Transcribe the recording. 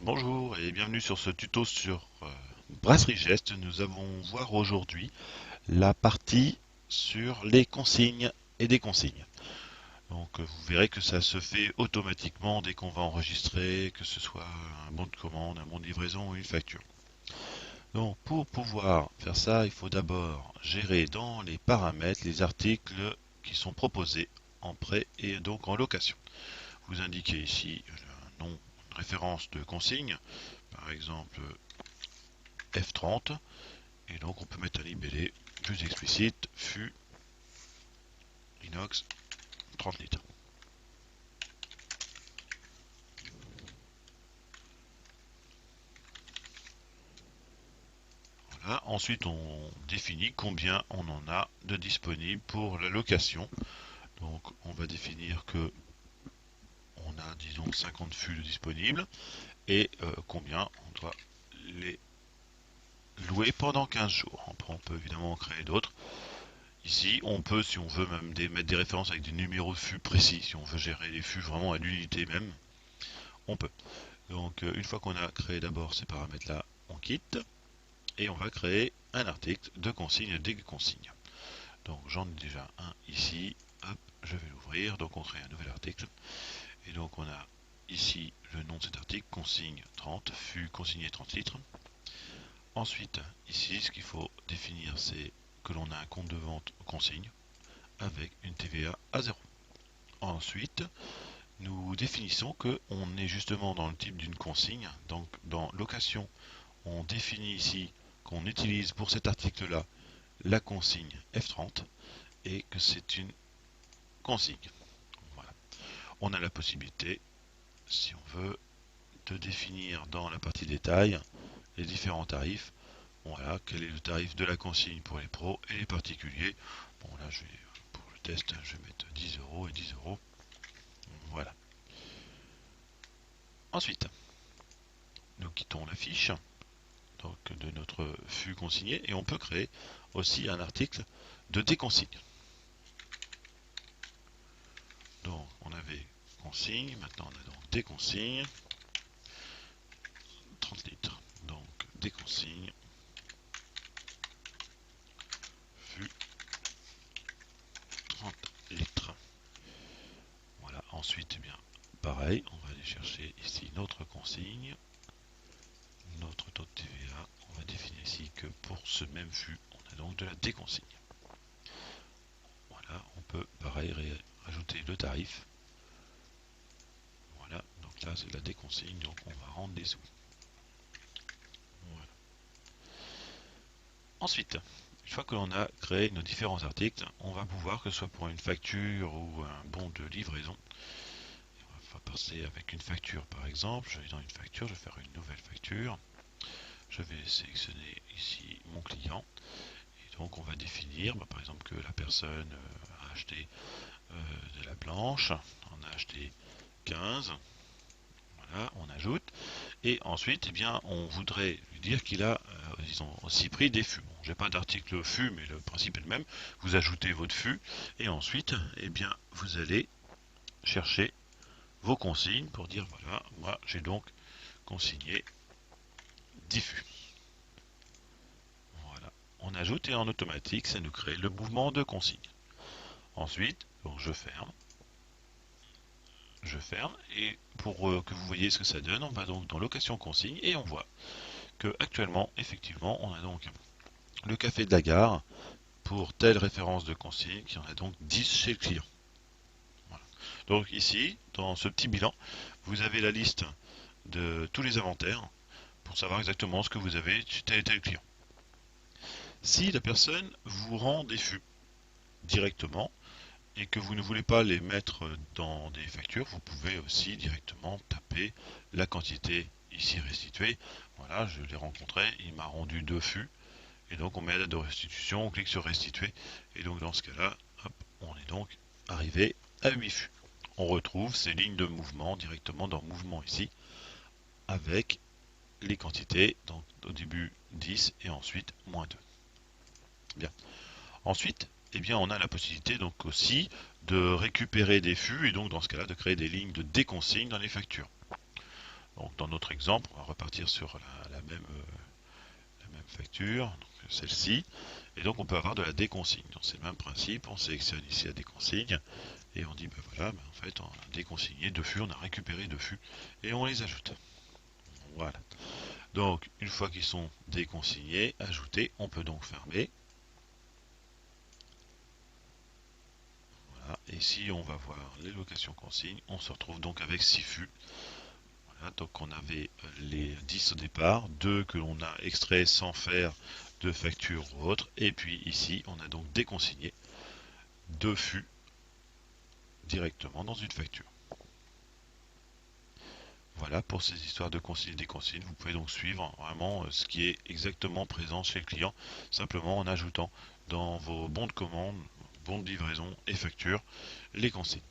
Bonjour et bienvenue sur ce tuto sur Brasserie Geste. Nous allons voir aujourd'hui la partie sur les consignes et des consignes. Donc vous verrez que ça se fait automatiquement dès qu'on va enregistrer, que ce soit un bon de commande, un bon de livraison ou une facture. Donc pour pouvoir faire ça, il faut d'abord gérer dans les paramètres les articles qui sont proposés en prêt et donc en location. Vous indiquez ici le nom, une référence de consigne, par exemple F30. Et donc on peut mettre un libellé plus explicite, fût inox 30 litres. Voilà. Ensuite on définit combien on en a de disponible pour la location. Donc on va définir que on a disons 50 fûts de disponibles et combien on doit les louer pendant 15 jours. Après on peut évidemment en créer d'autres. Ici, on peut, si on veut, même mettre des références avec des numéros de fûts précis, si on veut gérer les fûts vraiment à l'unité même, on peut. Donc une fois qu'on a créé d'abord ces paramètres-là, on quitte et on va créer un article de consigne et des consignes. Donc j'en ai déjà un ici, hop, je vais l'ouvrir, donc on crée un nouvel article. Et donc on a ici le nom de cet article, consigne 30, fût consigné 30 litres. Ensuite, ici, ce qu'il faut définir, c'est que l'on a un compte de vente consigne avec une TVA à 0. Ensuite, nous définissons que on est justement dans le type d'une consigne, donc dans location, on définit ici qu'on utilise pour cet article-là la consigne F30 et que c'est une consigne. Voilà. On a la possibilité, si on veut, de définir dans la partie détail les différents tarifs. Voilà, quel est le tarif de la consigne pour les pros et les particuliers. Bon, là, pour le test, je vais mettre 10 euros et 10 euros. Voilà. Ensuite, nous quittons la fiche donc, de notre fût consigné et on peut créer aussi un article de déconsigne. Donc, on avait consigne, maintenant on a donc déconsigne, 30 litres. Donc, déconsigne, fût 30 litres. Voilà, ensuite, eh bien, pareil, on va aller chercher ici notre consigne, notre taux de TVA. On va définir ici que pour ce même fût, on a donc de la déconsigne. Voilà, on peut pareil rajouter le tarif. Voilà, donc là c'est de la déconsigne, donc on va rendre des sous. Voilà. Ensuite, une fois que l'on a créé nos différents articles, on va pouvoir, que ce soit pour une facture ou un bon de livraison, on va passer avec une facture par exemple. Je vais dans une facture, je vais faire une nouvelle facture. Je vais sélectionner ici mon client. Et donc on va définir, par exemple, que la personne a acheté de la blanche, on a acheté 15. Voilà, on ajoute. Et ensuite, eh bien, on voudrait lui dire qu'il a, ils ont aussi pris des fûts. Bon, j'ai pas d'article fût, mais le principe est le même. Vous ajoutez votre fût et ensuite, eh bien, vous allez chercher vos consignes pour dire voilà, moi j'ai donc consigné 10 fûts. Voilà. On ajoute et en automatique, ça nous crée le mouvement de consigne. Ensuite, donc je ferme et pour que vous voyez ce que ça donne, on va donc dans location consigne et on voit que actuellement, effectivement, on a donc le café de la gare pour telle référence de consigne, qui en a donc 10 chez le client. Voilà. Donc ici, dans ce petit bilan, vous avez la liste de tous les inventaires pour savoir exactement ce que vous avez chez tel et tel client. Si la personne vous rend des fûts directement et que vous ne voulez pas les mettre dans des factures, vous pouvez aussi directement taper la quantité ici restituée. Voilà, je l'ai rencontré, il m'a rendu 2 fûts. Et donc on met la date de restitution, on clique sur restituer. Et donc dans ce cas-là, hop, on est donc arrivé à 8 fûts. On retrouve ces lignes de mouvement directement dans mouvement ici, avec les quantités, donc au début 10 et ensuite moins 2. Bien. Ensuite, eh bien, on a la possibilité donc aussi de récupérer des fûts et donc dans ce cas-là de créer des lignes de déconsigne dans les factures. Donc dans notre exemple, on va repartir sur la même facture, donc celle-ci, et donc on peut avoir de la déconsigne. Donc c'est le même principe, on sélectionne ici la déconsigne, et on dit ben voilà, ben en fait on a déconsigné deux fûts, on a récupéré deux fûts, et on les ajoute. Voilà. Donc une fois qu'ils sont déconsignés, ajoutés, on peut donc fermer. Voilà. Et si on va voir les locations consignes, on se retrouve donc avec 6 fûts. Voilà, donc on avait les 10 au départ, 2 que l'on a extraits sans faire de facture ou autre, et puis ici on a donc déconsigné 2 fûts directement dans une facture. Voilà pour ces histoires de consigne et déconsigne. Vous pouvez donc suivre vraiment ce qui est exactement présent chez le client, simplement en ajoutant dans vos bons de commande, bons de livraison et facture les consignes.